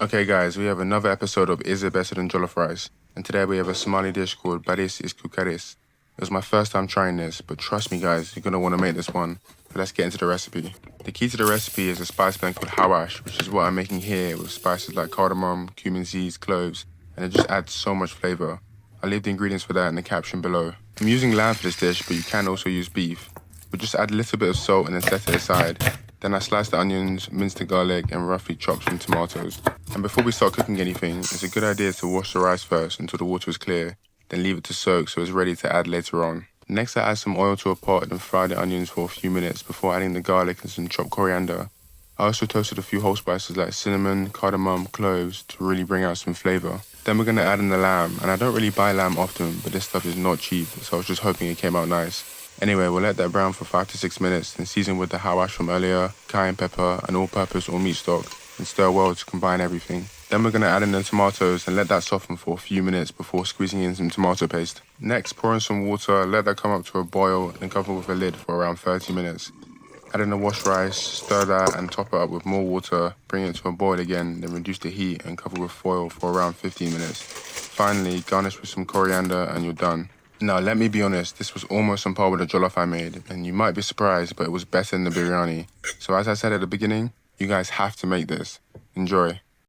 Okay guys, we have another episode of Is It Better Than Jollof Rice? And today we have a Somali dish called Bariis Iskukaris. It was my first time trying this, but trust me guys, you're going to want to make this one. But let's get into the recipe. The key to the recipe is a spice blend called Xaawash, which is what I'm making here with spices like cardamom, cumin seeds, cloves, and it just adds so much flavour. I'll leave the ingredients for that in the caption below. I'm using lamb for this dish, but you can also use beef. But just add a little bit of salt and then set it aside. Then I slice the onions, mince the garlic, and roughly chop some tomatoes. And before we start cooking anything, it's a good idea to wash the rice first until the water is clear, then leave it to soak so it's ready to add later on. Next I add some oil to a pot and fry the onions for a few minutes before adding the garlic and some chopped coriander. I also toasted a few whole spices like cinnamon, cardamom, cloves to really bring out some flavour. Then we're going to add in the lamb, and I don't really buy lamb often, but this stuff is not cheap, so I was just hoping it came out nice. Anyway, we'll let that brown for 5 to 6 minutes, then season with the Xaawash from earlier, cayenne pepper, and all-purpose or meat stock, and stir well to combine everything. Then we're going to add in the tomatoes and let that soften for a few minutes before squeezing in some tomato paste. Next, pour in some water, let that come up to a boil, and cover with a lid for around 30 minutes. Add in the washed rice, stir that, and top it up with more water, bring it to a boil again, then reduce the heat and cover with foil for around 15 minutes. Finally, garnish with some coriander and you're done. Now, let me be honest, this was almost on par with the jollof I made, and you might be surprised, but it was better than the biryani. So as I said at the beginning, you guys have to make this. Enjoy.